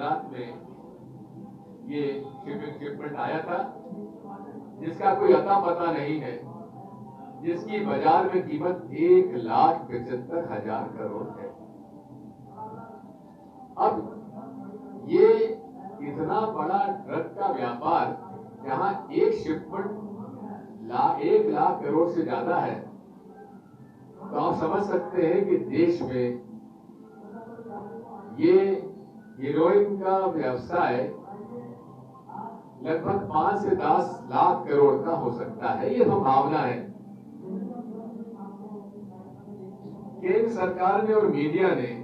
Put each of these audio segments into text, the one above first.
गुजरात में ये शिपमेंट आया था, जिसका कोई अता पता नहीं है, जिसकी बाजार में कीमत 1,75,000 करोड़ है। अब ये इतना बड़ा ड्रग का व्यापार, जहां एक शिपमेंट 1 लाख करोड़ से ज्यादा है, तो आप समझ सकते हैं कि देश में ये हीरोइन का व्यवसाय लगभग 5 से 10 लाख करोड़ का हो सकता है। ये संभावना है। केंद्र सरकार ने और मीडिया ने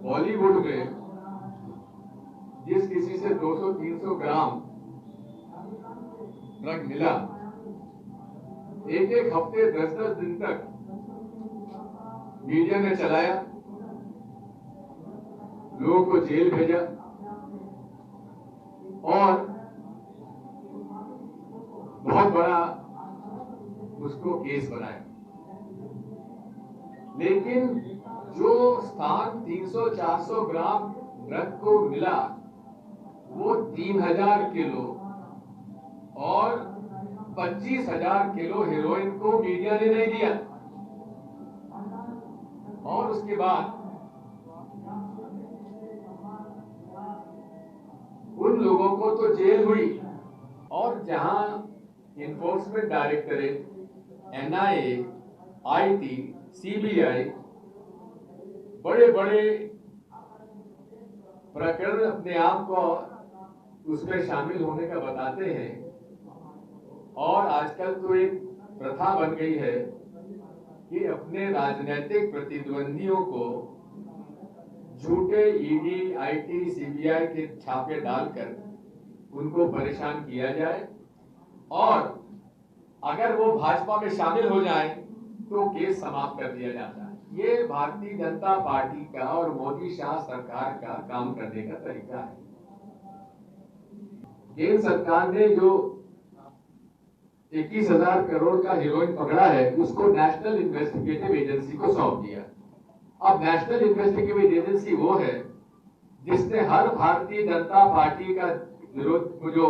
बॉलीवुड में जिस किसी से 200-300 ग्राम ड्रग मिला, एक हफ्ते 10-10 दिन तक मीडिया ने चलाया, लोगों को जेल भेजा और बहुत बड़ा उसको केस बनाया। लेकिन जो स्थान 300-400 ग्राम ड्रग को मिला, वो 3,000 किलो और 25,000 किलो हेरोइन को मीडिया ने नहीं दिया। और उसके बाद उन लोगों को तो जेल हुई, और जहां enforcement directorate, NIA, IT, CBI बड़े बड़े प्रकरण अपने आप को उसमें शामिल होने का बताते हैं, और आजकल तो एक प्रथा बन गई है कि अपने राजनीतिक प्रतिद्वंदियों को झूठे ED, IT, CBI के छापे डालकर उनको परेशान किया जाए, और अगर वो भाजपा में शामिल हो जाए तो केस समाप्त कर दिया जाता है। ये भारतीय जनता पार्टी का और मोदी शाह सरकार का काम करने का तरीका है। केंद्र सरकार ने जो 21,000 करोड़ का हीरोइन पकड़ा है, उसको नेशनल इन्वेस्टिगेटिव एजेंसी को सौंप दिया। अब नेशनल इन्वेस्टिगेटिव एजेंसी वो है जिसने हर भारतीय जनता पार्टी का विरोध जो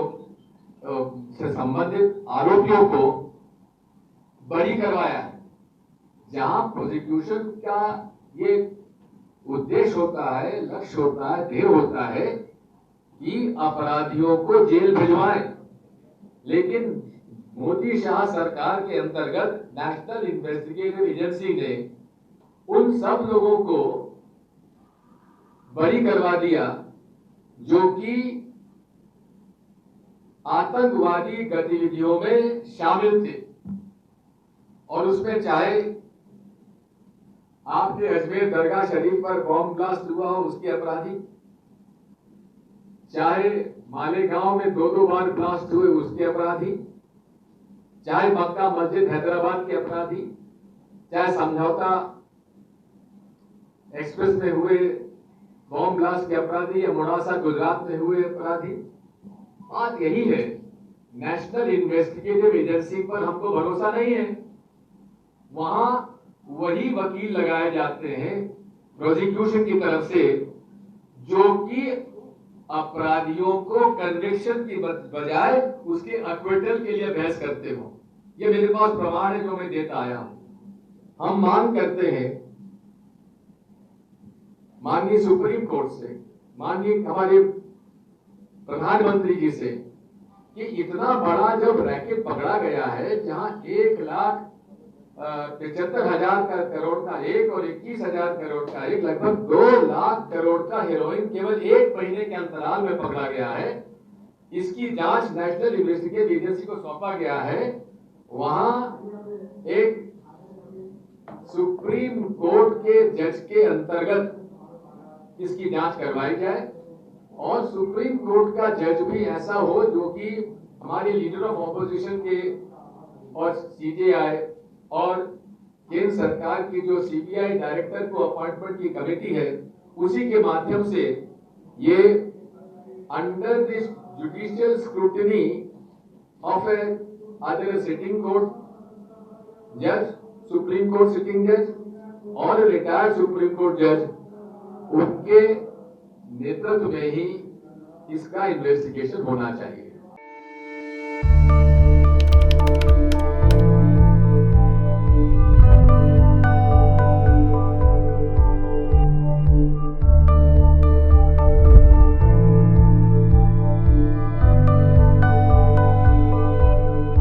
से संबंधित आरोपियों को बरी करवाया है। जहां प्रोसिक्यूशन का ये उद्देश्य होता है, लक्ष्य होता है, ध्येय होता है कि अपराधियों को जेल भिजवाएं, लेकिन मोदी शाह सरकार के अंतर्गत नेशनल इन्वेस्टिगेटिव एजेंसी ने उन सब लोगों को बरी करवा दिया जो कि आतंकवादी गतिविधियों में शामिल थे। और उसमें चाहे आपके अजमेर दरगाह शरीफ पर बॉम्ब ब्लास्ट हुआ हो, उसके अपराधी, चाहे मालेगांव में 2-2 बार ब्लास्ट हुए, उसके अपराधी, चाहे मक्का मस्जिद हैदराबाद के अपराधी, चाहे समझौता एक्सप्रेस में हुए बॉम्ब ब्लास्ट के अपराधी, या मोड़ासा गुजरात में हुए अपराधी। बात यही है, नेशनल इन्वेस्टिगेटिव एजेंसी पर हमको भरोसा नहीं है। वहां वही वकील लगाए जाते हैं प्रोसिक्यूशन की तरफ से जो कि अपराधियों को कन्विक्शन की बजाय उसके एक्विटल के लिए बहस करते हो। ये मेरे पास प्रमाण है जो मैं देता आया हूं। हम मांग करते हैं माननीय सुप्रीम कोर्ट से, माननीय हमारे प्रधानमंत्री जी से, कि इतना बड़ा जब रैकेट पकड़ा गया है, जहां 1,75,000 करोड़ का एक और 21,000 करोड़ का एक, लगभग 2 लाख करोड़ का हेरोइन केवल 1 महीने के अंतराल में पकड़ा गया है। इसकी जांच नेशनल इन्वेस्टिगेटिव एजेंसी को सौंपा गया है। वहां एक सुप्रीम कोर्ट के जज के अंतर्गत इसकी जांच करवाई जाए, और सुप्रीम कोर्ट का जज भी ऐसा हो जो कि हमारे लीडर ऑफ ऑपोजिशन के और CJI और केंद्र सरकार की जो CBI डायरेक्टर को अपॉइंटमेंट की कमेटी है, उसी के माध्यम से ये under this judicial scrutiny of either a sitting court judge, Supreme Court sitting judge or a retired Supreme Court judge, उनके नेतृत्व में ही इसका इन्वेस्टिगेशन होना चाहिए।